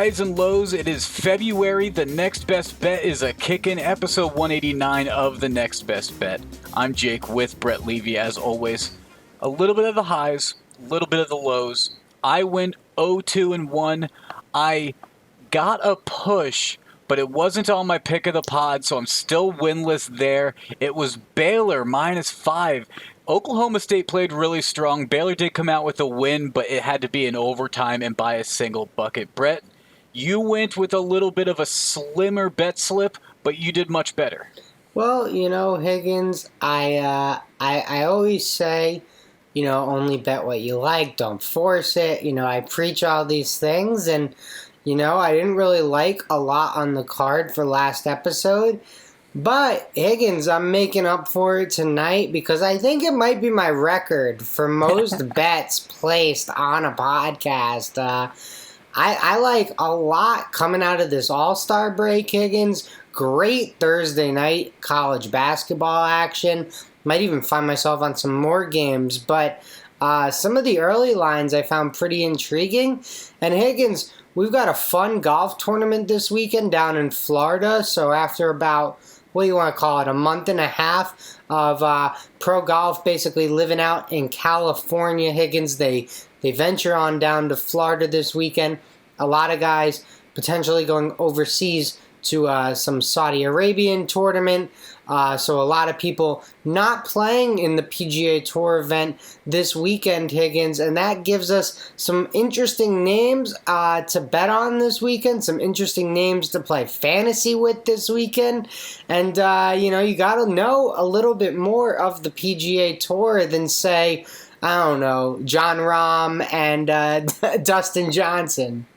highs and lows. It is February. The Next Best Bet is a kick-in, episode 189 of The Next Best Bet. I'm Jake with Brett Levy, as always. A little bit of the highs, a little bit of the lows. I went 0-2-1. I got a push, but it wasn't on my pick of the pod, so I'm still winless there. It was Baylor, -5. Oklahoma State played really strong. Baylor did come out with a win, but it had to be in overtime and by a single bucket. Brett, you went with a little bit of a slimmer bet slip, but you did much better. Well, Higgins, I always say, only bet what you like, don't force it. I preach all these things, and, I didn't really like a lot on the card for last episode. But, Higgins, I'm making up for it tonight because I think it might be my record for most bets placed on a podcast. I like a lot coming out of this All-Star break, Higgins. Great Thursday night college basketball action. Might even find myself on some more games. But some of the early lines I found pretty intriguing. And, Higgins, we've got a fun golf tournament this weekend down in Florida. So after about, what do you want to call it, a month and a half of pro golf basically living out in California, Higgins, they venture on down to Florida this weekend. A lot of guys potentially going overseas to some Saudi Arabian tournament. So a lot of people not playing in the PGA Tour event this weekend, Higgins, and that gives us some interesting names to bet on this weekend, some interesting names to play fantasy with this weekend, and, you got to know a little bit more of the PGA Tour than, say, I don't know, John Rahm and Dustin Johnson.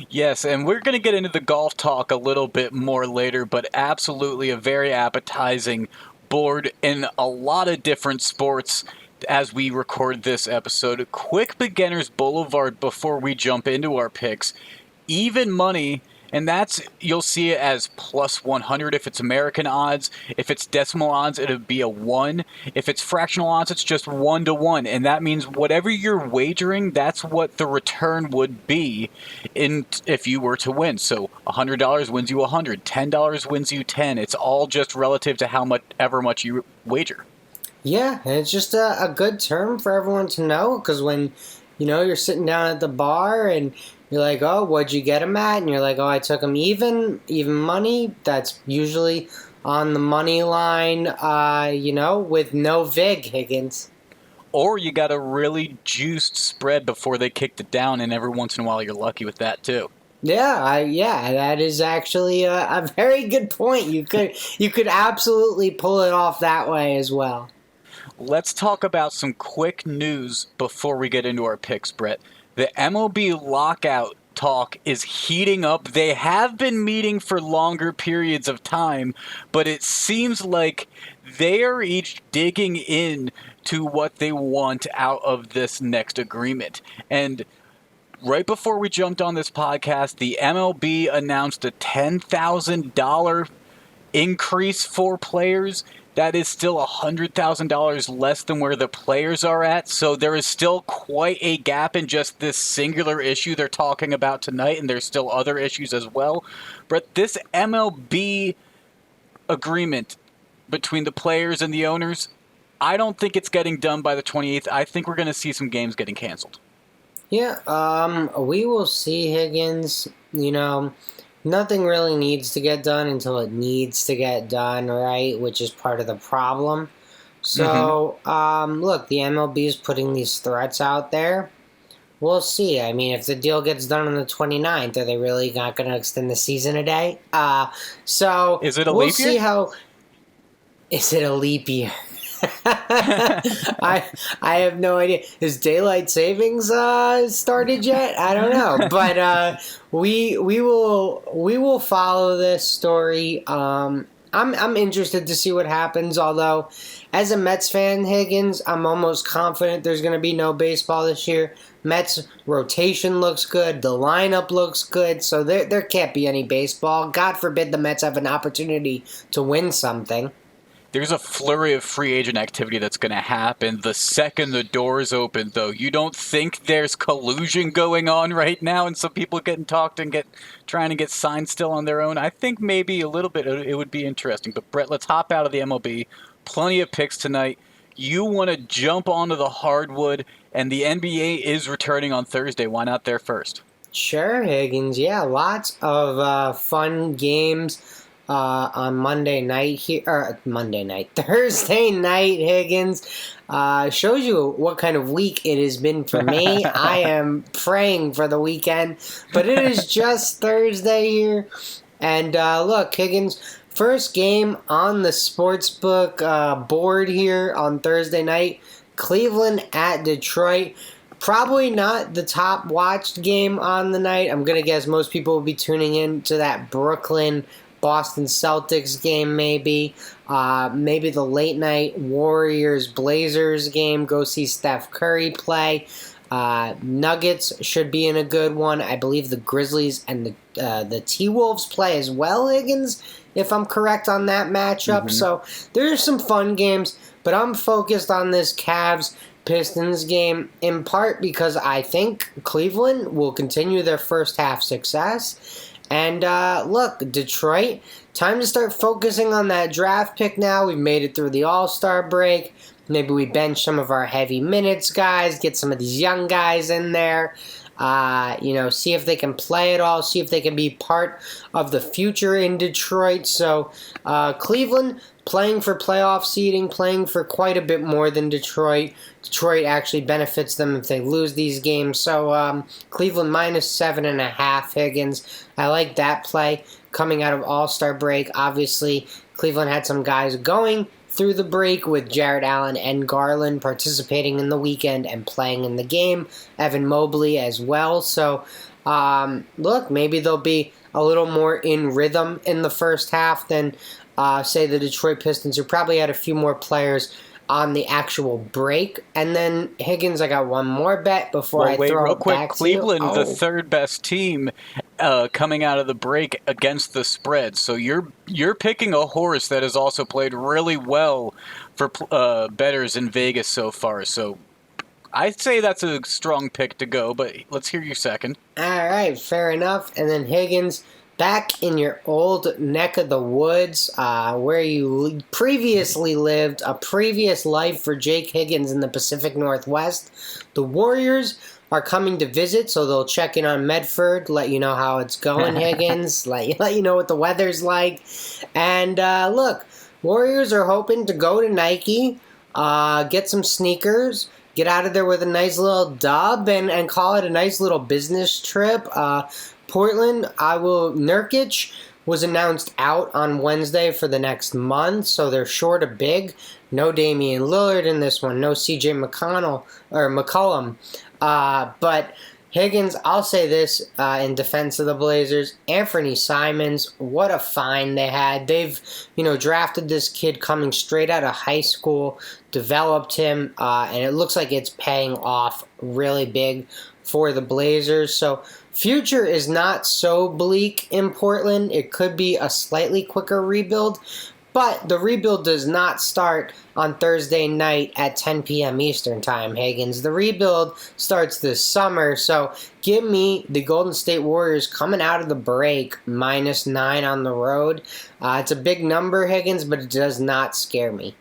Yes, and we're going to get into the golf talk a little bit more later, but absolutely a very appetizing board in a lot of different sports as we record this episode. Quick beginner's Boulevard before we jump into our picks. Even money, and that's, you'll see it as plus 100 if it's American odds. If it's decimal odds, it'll be a 1. If it's fractional odds, it's just 1-to-1. And that means whatever you're wagering, that's what the return would be if you were to win. So $100 wins you 100, $10 wins you 10. It's all just relative to how much you wager. Yeah, and it's just a good term for everyone to know, because when, you're sitting down at the bar and you're like, oh, what'd you get him at? And you're like, oh, I took him even money. That's usually on the money line, with no vig, Higgins. Or you got a really juiced spread before they kicked it down, and every once in a while you're lucky with that too. Yeah, that is actually a very good point. You could absolutely pull it off that way as well. Let's talk about some quick news before we get into our picks, Brett. The MLB Lockout talk is heating up. They have been meeting for longer periods of time, but it seems like they are each digging in to what they want out of this next agreement. And right before we jumped on this podcast, the MLB announced a $10,000 increase for players. That is still $100,000 less than where the players are at. So there is still quite a gap in just this singular issue they're talking about tonight, and there's still other issues as well. But this MLB agreement between the players and the owners, I don't think it's getting done by the 28th. I think we're going to see some games getting canceled. Yeah, we will see, Higgins. Nothing really needs to get done until it needs to get done, right? Which is part of the problem. So, look, the MLB is putting these threats out there. We'll see. I mean, if the deal gets done on the 29th, are they really not going to extend the season a day? So, is it a we'll leap year? See how. Is it a leap year? I have no idea. Has daylight savings started yet? I don't know, but we will follow this story. I'm interested to see what happens. Although, as a Mets fan, Higgins, I'm almost confident there's going to be no baseball this year. Mets rotation looks good. The lineup looks good. So there can't be any baseball. God forbid the Mets have an opportunity to win something. there's a flurry of free agent activity that's going to happen the second the doors open, though. You don't think there's collusion going on right now and some people getting talked and trying to get signed still on their own? I think maybe a little bit it would be interesting. But, Brett, let's hop out of the MLB. Plenty of picks tonight. You want to jump onto the hardwood, and the NBA is returning on Thursday. Why not there first? Sure, Higgins. Yeah, lots of fun games on Monday night here, or Thursday night, Higgins. Shows you what kind of week it has been for me. I am praying for the weekend, but it is just Thursday here. And look, Higgins, first game on the sportsbook board here on Thursday night, Cleveland at Detroit. Probably not the top watched game on the night. I'm going to guess most people will be tuning in to that Boston Celtics game, maybe. Maybe the late night Warriors-Blazers game. Go see Steph Curry play. Nuggets should be in a good one. I believe the Grizzlies and the T-Wolves play as well, Higgins, if I'm correct on that matchup. So there's some fun games, but I'm focused on this Cavs-Pistons game in part because I think Cleveland will continue their first half success. And look, Detroit, time to start focusing on that draft pick now. We've made it through the All-Star break. Maybe we bench some of our heavy minutes guys, get some of these young guys in there. See if they can play it all, see if they can be part of the future in Detroit. So Cleveland playing for playoff seeding, playing for quite a bit more than Detroit. Detroit actually benefits them if they lose these games. So Cleveland minus 7.5, Higgins. I like that play coming out of All-Star break. Obviously, Cleveland had some guys going through the break with Jarrett Allen and Garland participating in the weekend and playing in the game. Evan Mobley as well. So, look, maybe they'll be a little more in rhythm in the first half than, say, the Detroit Pistons, who probably had a few more players on the actual break. And then, Higgins, I got one more bet before I throw real it quick. back Cleveland, to you. the third best team coming out of the break against the spread. So you're picking a horse that has also played really well for bettors in Vegas so far. So I'd say that's a strong pick to go, but let's hear your second. All right, fair enough. And then Higgins, back in your old neck of the woods where you previously lived, a previous life for Jake Higgins in the Pacific Northwest, the Warriors are coming to visit, so they'll check in on Medford, let you know how it's going, Higgins, let you know what the weather's like. And look, Warriors are hoping to go to Nike, get some sneakers, get out of there with a nice little dub, and call it a nice little business trip. Portland, Nurkic was announced out on Wednesday for the next month, so they're short a big. No Damian Lillard in this one, no CJ McCollum. But Higgins, I'll say this in defense of the Blazers. Anthony Simons, what a find they had. They've, drafted this kid coming straight out of high school, developed him, and it looks like it's paying off really big for the Blazers. So future is not so bleak in Portland. It could be a slightly quicker rebuild, but the rebuild does not start on Thursday night at 10 p.m. Eastern Time, Higgins. The rebuild starts this summer, so give me the Golden State Warriors coming out of the break, -9 on the road. It's a big number, Higgins, but it does not scare me.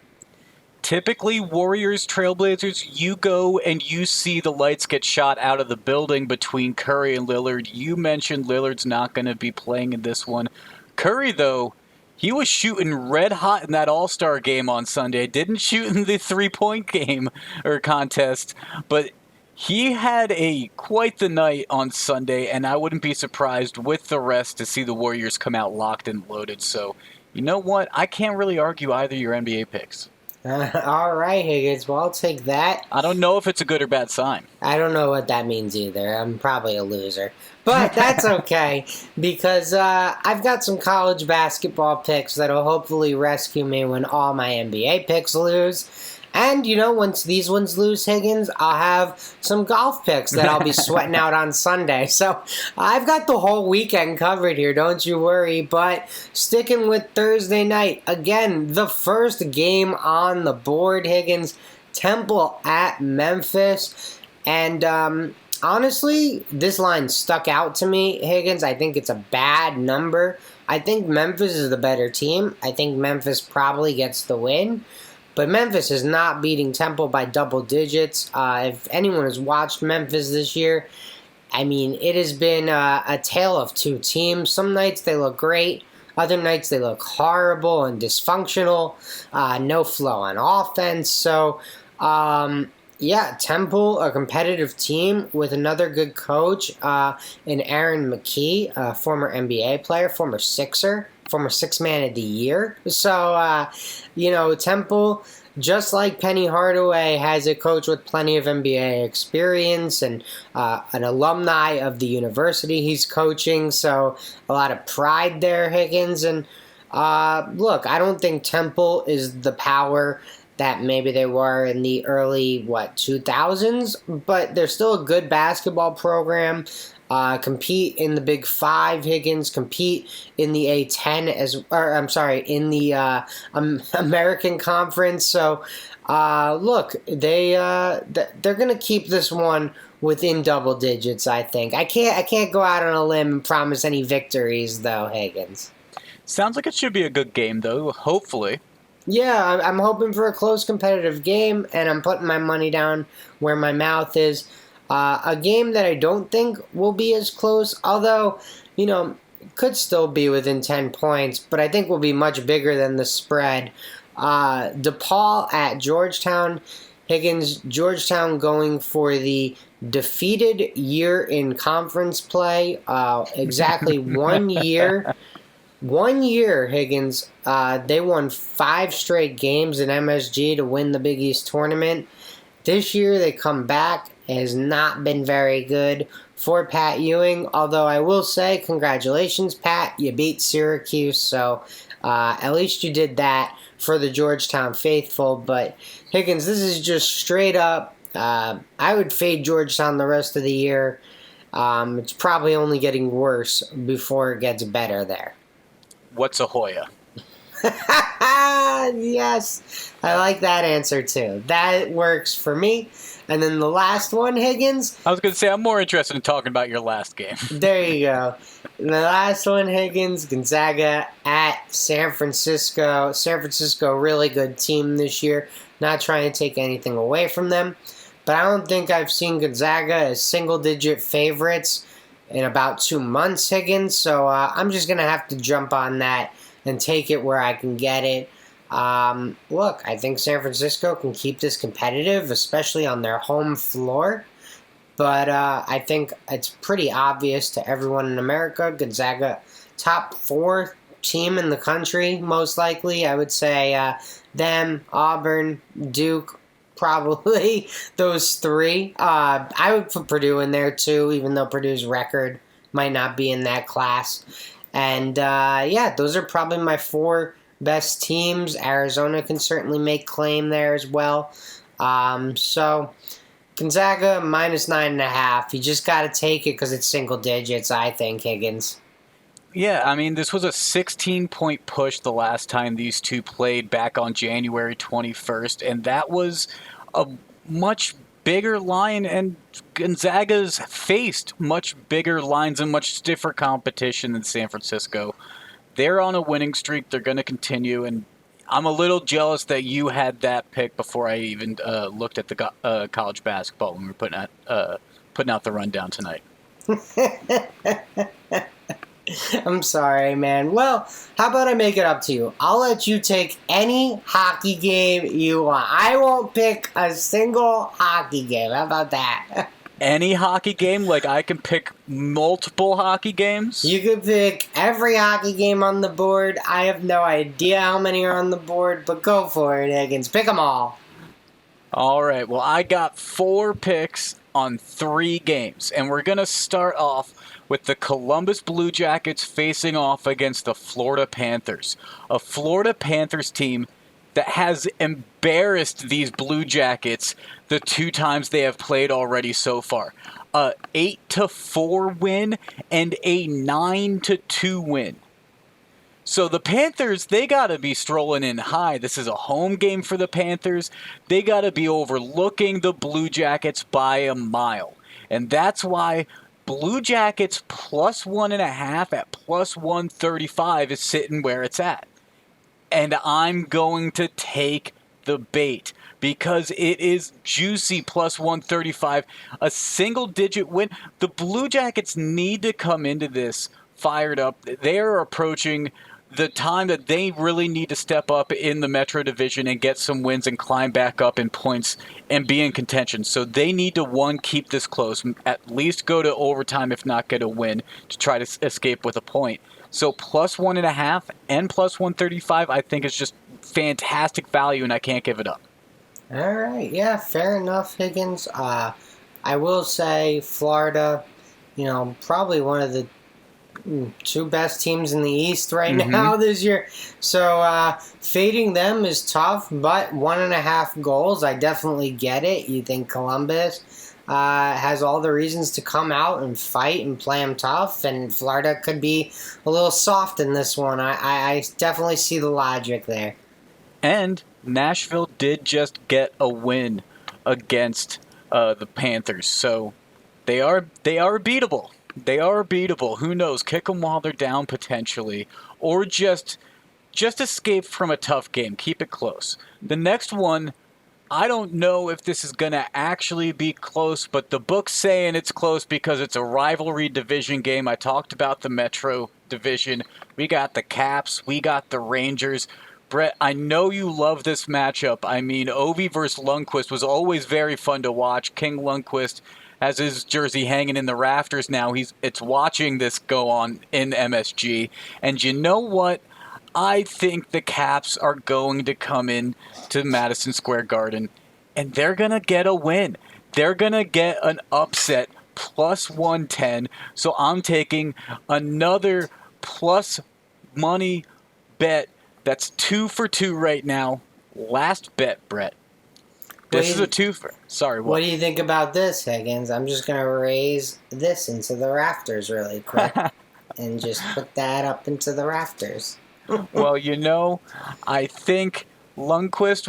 Typically, Warriors, Trailblazers, you go and you see the lights get shot out of the building between Curry and Lillard. You mentioned Lillard's not going to be playing in this one. Curry, though, he was shooting red hot in that All-Star game on Sunday. Didn't shoot in the three-point game or contest, but he had quite the night on Sunday, and I wouldn't be surprised with the rest to see the Warriors come out locked and loaded. So, you know what? I can't really argue either your NBA picks. All right, Higgins. Well, I'll take that. I don't know if it's a good or bad sign. I don't know what that means either. I'm probably a loser. But that's okay, because I've got some college basketball picks that'll hopefully rescue me when all my NBA picks lose. And, once these ones lose, Higgins, I'll have some golf picks that I'll be sweating out on Sunday. So I've got the whole weekend covered here, don't you worry. But sticking with Thursday night, again, the first game on the board, Higgins, Temple at Memphis. And honestly, this line stuck out to me, Higgins. I think it's a bad number. I think Memphis is the better team. I think Memphis probably gets the win. But Memphis is not beating Temple by double digits. If anyone has watched Memphis this year, I mean, it has been a tale of two teams. Some nights they look great. Other nights they look horrible and dysfunctional. No flow on offense. So, Temple, a competitive team with another good coach in Aaron McKee, a former NBA player, former Sixer. Former Six-Man of the Year. So, Temple, just like Penny Hardaway, has a coach with plenty of NBA experience and an alumni of the university he's coaching. So, a lot of pride there, Higgins. And, look, I don't think Temple is the power that maybe they were in the early, 2000s, but they're still a good basketball program. Compete in the Big Five, Higgins. Compete in the A10 in the American Conference. So, look, they're gonna keep this one within double digits. I think. I can't go out on a limb and promise any victories, though, Higgins. Sounds like it should be a good game, though. Hopefully. Yeah, I'm hoping for a close, competitive game, and I'm putting my money down where my mouth is. A game that I don't think will be as close, although, could still be within 10 points, but I think will be much bigger than the spread. DePaul at Georgetown. Higgins, Georgetown going for the defeated year in conference play. Exactly 1 year. 1 year, Higgins. They won 5 straight games in MSG to win the Big East tournament. This year they come back. It has not been very good for Pat Ewing, although I will say congratulations, Pat. You beat Syracuse, so at least you did that for the Georgetown faithful. But, Higgins, this is just straight up. I would fade Georgetown the rest of the year. It's probably only getting worse before it gets better there. What's a Hoya? Yes, I like that answer too. That works for me. And then the last one, Higgins. I was going to say, I'm more interested in talking about your last game. There you go. And the last one, Higgins, Gonzaga at San Francisco. San Francisco, really good team this year. Not trying to take anything away from them. But I don't think I've seen Gonzaga as single-digit favorites in about 2 months, Higgins. So I'm just going to have to jump on that and take it where I can get it. Look, I think San Francisco can keep this competitive, especially on their home floor. But I think it's pretty obvious to everyone in America, Gonzaga, top 4 team in the country, most likely. I would say them, Auburn, Duke, probably those 3. I would put Purdue in there too, even though Purdue's record might not be in that class. And those are probably my 4 best teams. Arizona can certainly make claim there as well. So Gonzaga minus 9.5. You just got to take it because it's single digits, I think, Higgins. Yeah, I mean, this was a 16-point push the last time these two played back on January 21st, and that was a much bigger line, and Gonzaga's faced much bigger lines and much stiffer competition than San Francisco. They're on a winning streak. They're going to continue, and I'm a little jealous that you had that pick before I even looked at the college basketball when we were putting out the rundown tonight. I'm sorry, man. Well, how about I make it up to you? I'll let you take any hockey game you want. I won't pick a single hockey game. How about that? Any hockey game? Like, I can pick multiple hockey games? You could pick every hockey game on the board. I have no idea how many are on the board, but go for it, Higgins. Pick them all. All right. Well, I got 4 picks on 3 games, and we're going to start off with the Columbus Blue Jackets facing off against the Florida Panthers. A Florida Panthers team that has embarrassed these Blue Jackets the 2 times they have played already so far. A 8-4 win and a 9-2 win. So the Panthers, they got to be strolling in high. This is a home game for the Panthers. They got to be overlooking the Blue Jackets by a mile. And that's why Blue Jackets plus 1.5 at plus 135 is sitting where it's at. And I'm going to take the bait because it is juicy plus 135, a single-digit win. The Blue Jackets need to come into this fired up. They are approaching the time that they really need to step up in the Metro Division and get some wins and climb back up in points and be in contention. So they need to, one, keep this close, at least go to overtime, if not get a win, to try to escape with a point. So plus 1.5 and plus 135, I think is just fantastic value, and I can't give it up. All right, yeah, fair enough, Higgins. I will say Florida, probably one of the 2 best teams in the East right now this year. So fading them is tough, but 1.5 goals, I definitely get it. You think Columbus has all the reasons to come out and fight and play them tough, and Florida could be a little soft in this one. I definitely see the logic there. And Nashville did just get a win against the Panthers, so they are beatable. They are beatable. Who knows? Kick them while they're down potentially, or just escape from a tough game. Keep it close. The next one, I don't know if this is going to actually be close, but the book's saying it's close because it's a rivalry division game. I talked about the Metro Division. We got the Caps. We got the Rangers. Brett, I know you love this matchup. I mean, Ovi versus Lundqvist was always very fun to watch. King Lundqvist has his jersey hanging in the rafters now. It's watching this go on in MSG. And you know what? I think the Caps are going to come in to Madison Square Garden, and they're going to get a win. They're going to get an upset plus 110. So I'm taking another plus money bet. That's 2 for 2 right now. Last bet, Brett. This is a 2 for... Sorry, what? What do you think about this, Higgins? I'm just going to raise this into the rafters really quick and just put that up into the rafters. Well, I think Lundqvist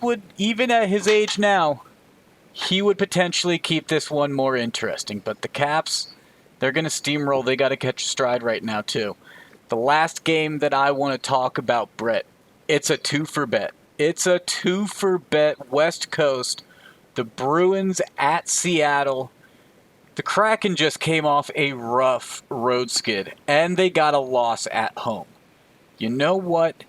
would, even at his age now, he would potentially keep this one more interesting. But the Caps, they're going to steamroll. They got to catch a stride right now, too. The last game that I want to talk about, Brett, it's a 2 for bet. It's a 2 for bet West Coast. The Bruins at Seattle. The Kraken just came off a rough road skid, and they got a loss at home. You know what?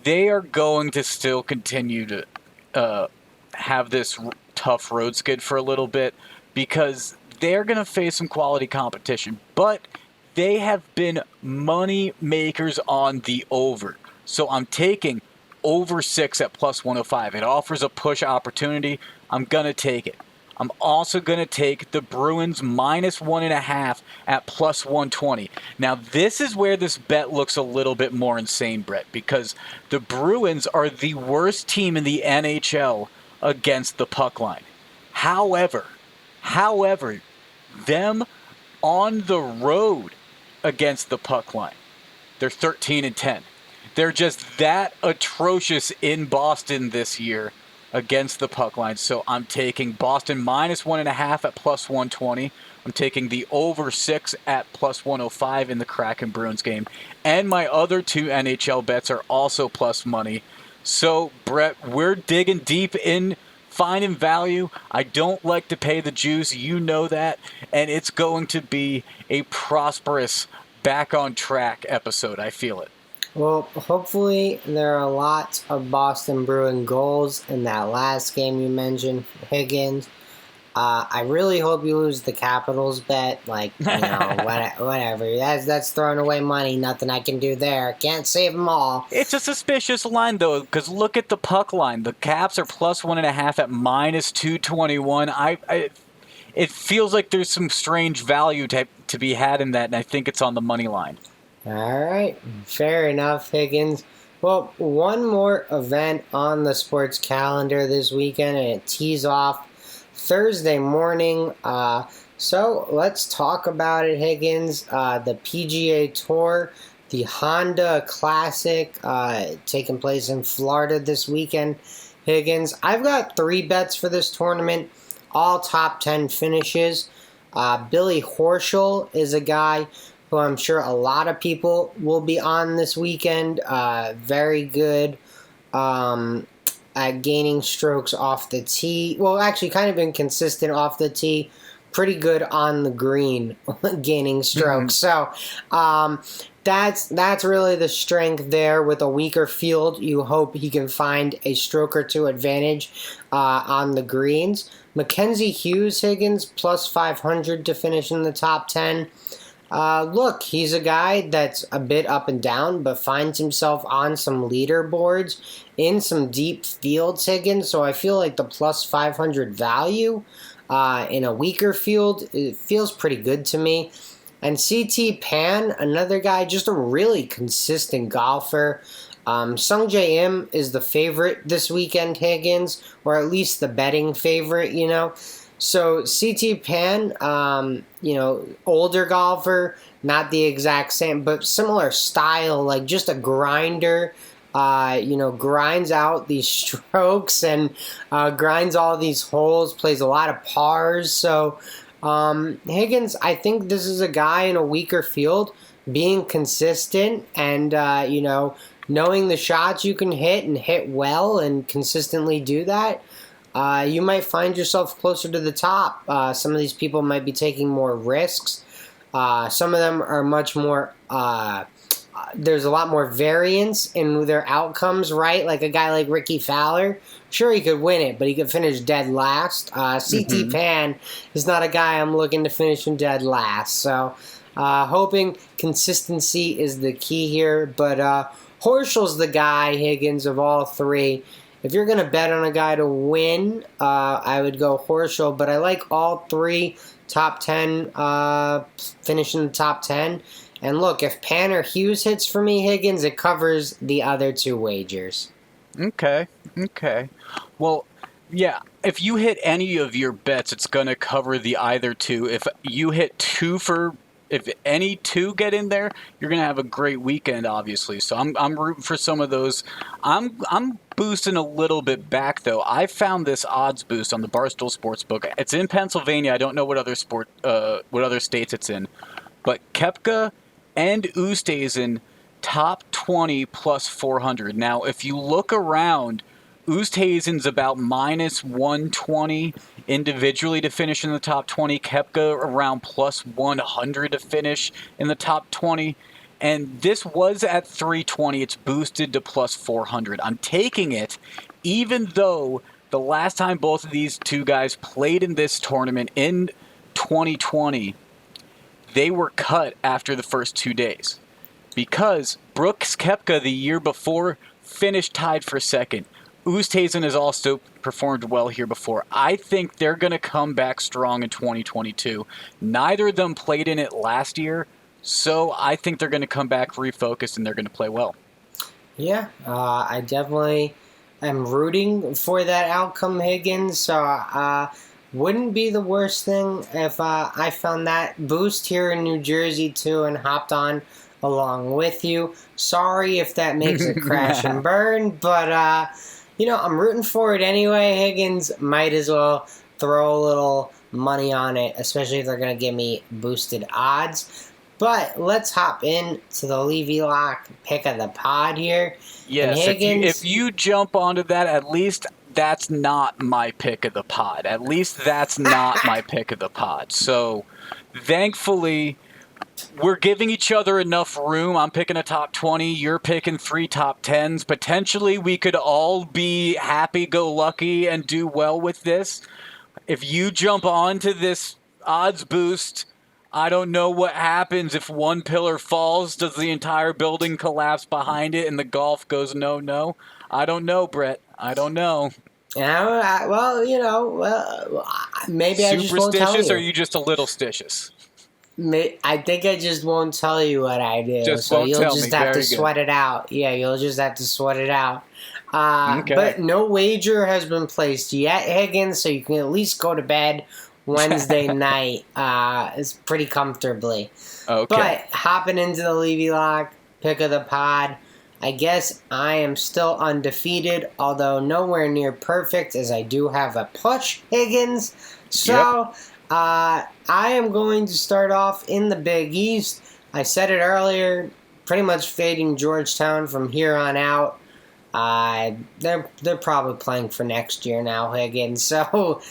They are going to still continue to have this tough road skid for a little bit because they're going to face some quality competition. But they have been money makers on the over. So I'm taking over 6 at plus 105. It offers a push opportunity. I'm going to take it. I'm also going to take the Bruins minus 1.5 at plus 120. Now, this is where this bet looks a little bit more insane, Brett, because the Bruins are the worst team in the NHL against the puck line. However, them on the road against the puck line, they're 13-10. They're just that atrocious in Boston this year against the puck line. So I'm taking Boston minus 1.5 at plus 120. I'm taking the over 6 at plus 105 in the Kraken Bruins game. And my other 2 NHL bets are also plus money. So, Brett, we're digging deep in finding value. I don't like to pay the juice. You know that. And it's going to be a prosperous back on track episode. I feel it. Well, hopefully there are lots of Boston Bruin goals in that last game you mentioned, Higgins. I really hope you lose the Capitals bet. Whatever. That's throwing away money. Nothing I can do there. Can't save them all. It's a suspicious line, though, because look at the puck line. The Caps are plus 1.5 at minus 221. It feels like there's some strange value to be had in that, and I think it's on the money line. All right, fair enough, Higgins. Well, one more event on the sports calendar this weekend, and it tees off Thursday morning. So let's talk about it, Higgins. The PGA Tour, the Honda Classic, taking place in Florida this weekend. Higgins, I've got 3 bets for this tournament, all top 10 finishes. Billy Horschel is a guy who I'm sure a lot of people will be on this weekend. Very good at gaining strokes off the tee. Well, actually, kind of been consistent off the tee. Pretty good on the green, gaining strokes. So that's really the strength there. With a weaker field, you hope he can find a stroke or two advantage on the greens. Mackenzie Hughes, Higgins, plus 500 to finish in the top 10. Look, he's a guy that's a bit up and down, but finds himself on some leaderboards in some deep fields, Higgins. So I feel like the plus 500 value in a weaker field, it feels pretty good to me. And CT Pan, another guy, just a really consistent golfer. Sung Jae Im is the favorite this weekend, Higgins, or at least the betting favorite, you know. So CT Pan, older golfer, not the exact same, but similar style, like just a grinder, grinds out these strokes and grinds all these holes, plays a lot of pars. So Higgins, I think this is a guy in a weaker field, being consistent and, knowing the shots you can hit and hit well and consistently do that. You might find yourself closer to the top. Some of these people might be taking more risks. Some of them are much more, there's a lot more variance in their outcomes, right? Like a guy like Ricky Fowler, sure he could win it, but he could finish dead last. CT Pan is not a guy I'm looking to finish in dead last. So hoping consistency is the key here. But Horschel's the guy, Higgins, of all 3. If you're going to bet on a guy to win, I would go Horschel, but I like all 3 top 10, finishing the top 10. And look, if Pan or Hughes hits for me, Higgins, it covers the other 2 wagers. Okay. Well, yeah, if you hit any of your bets, it's going to cover the either 2. If you hit 2 if any 2 get in there, you're gonna have a great weekend, obviously. So I'm rooting for some of those. I'm boosting a little bit back though. I found this odds boost on the Barstool Sportsbook. It's in Pennsylvania. I don't know what other states it's in, but Koepka and Oosthuizen top 20 plus 400. Now, if you look around, Oosthuizen's about minus 120 individually to finish in the top 20. Koepka around plus 100 to finish in the top 20. And this was at 320. It's boosted to plus 400. I'm taking it, even though the last time both of these 2 guys played in this tournament in 2020, they were cut after the first 2 days. Because Brooks Koepka the year before finished tied for second. Oosthuizen has also performed well here before. I think they're going to come back strong in 2022. Neither of them played in it last year, so I think they're going to come back refocused and they're going to play well. Yeah, I definitely am rooting for that outcome, Higgins. So wouldn't be the worst thing if I found that boost here in New Jersey too and hopped on along with you. Sorry if that makes it crash and burn, but I'm rooting for it anyway, Higgins. Might as well throw a little money on it, especially if they're going to give me boosted odds. But let's hop in to the Levy Lock pick of the pod here. Yes, if you jump onto that, at least that's not my pick of the pod. At least that's not my pick of the pod. So, thankfully, we're giving each other enough room. I'm picking a top 20. You're picking 3 top 10s. Potentially, we could all be happy-go-lucky and do well with this. If you jump onto this odds boost, I don't know what happens if one pillar falls. Does the entire building collapse behind it and the golf goes no? I don't know, Brett. I don't know. Maybe I just won't tell you. Superstitious or are you just a little stitious? I think I just won't tell you what I do. Just so won't you'll tell just me. have to Very good. sweat it out. Yeah, you'll just have to sweat it out. Okay. But no wager has been placed yet, Higgins, so you can at least go to bed Wednesday night pretty comfortably. Okay. But hopping into the Levy Lock, pick of the pod, I guess I am still undefeated, although nowhere near perfect, as I do have a push, Higgins. So, I am going to start off in the Big East. I said it earlier, pretty much fading Georgetown from here on out. They're probably playing for next year now, Higgins. So,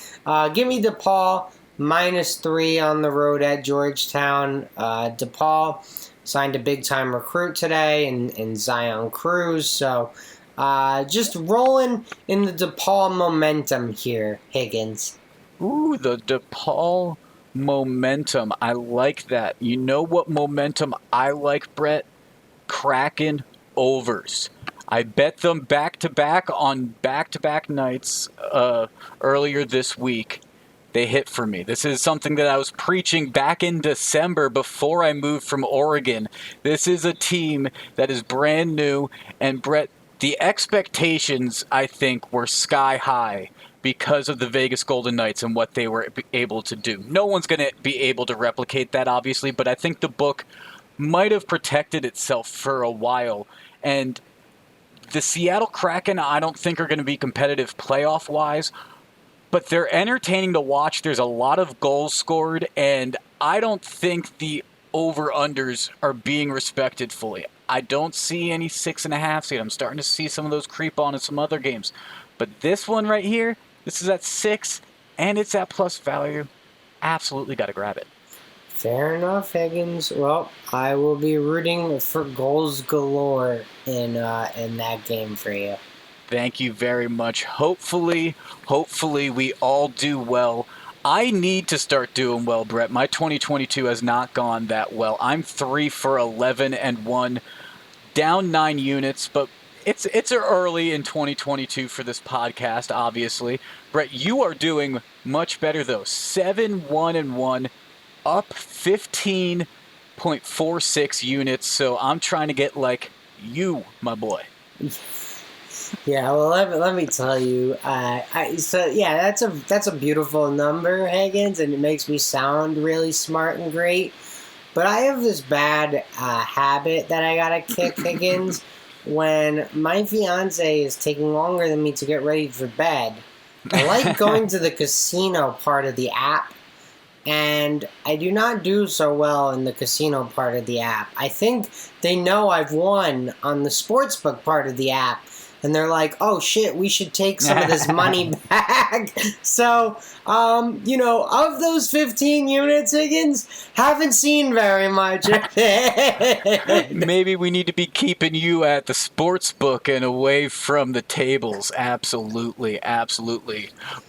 give me DePaul -3 on the road at Georgetown. DePaul signed a big-time recruit today in Zion Cruz. So, just rolling in the DePaul momentum here, Higgins. Ooh, the DePaul momentum. I like that. You know what momentum I like, Brett? Kraken overs. I bet them back-to-back on back-to-back nights earlier this week. They hit for me. This is something that I was preaching back in December before I moved from Oregon. This is a team that is brand new, and Brett, the expectations, I think, were sky high because of the Vegas Golden Knights and what they were able to do. No one's going to be able to replicate that, obviously, but I think the book might have protected itself for a while. And the Seattle Kraken, I don't think are going to be competitive playoff-wise, but they're entertaining to watch. There's a lot of goals scored, and I don't think the over-unders are being respected fully. I don't see any 6.5 seed. I'm starting to see some of those creep on in some other games. But this one right here, this is at 6, and it's at plus value. Absolutely got to grab it. Fair enough, Higgins. Well, I will be rooting for goals galore in that game for you. Thank you very much. Hopefully we all do well. I need to start doing well, Brett. My 2022 has not gone that well. I'm 3 for 11 and 1, down 9 units, but it's early in 2022 for this podcast, obviously. Brett, you are doing much better though. 7-1 and 1, up 15.46 units. So I'm trying to get like you, my boy. Yeah, well, let me tell you. That's a beautiful number, Higgins, and it makes me sound really smart and great. But I have this bad habit that I gotta kick, Higgins. When my fiance is taking longer than me to get ready for bed, I like going to the casino part of the app, and I do not do so well in the casino part of the app. I think they know I've won on the sportsbook part of the app, and they're like, oh shit, we should take some of this money back. So, of those 15 units, Higgins, haven't seen very much. Maybe we need to be keeping you at the sports book and away from the tables. Absolutely.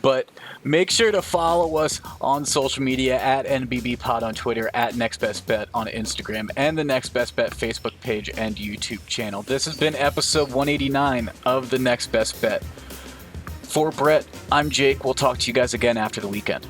But make sure to follow us on social media at NBBPod on Twitter, at NextBestBet on Instagram, and the Next Best Bet Facebook page and YouTube channel. This has been episode 189 of the Next Best Bet. For Brett, I'm Jake. We'll talk to you guys again after the weekend.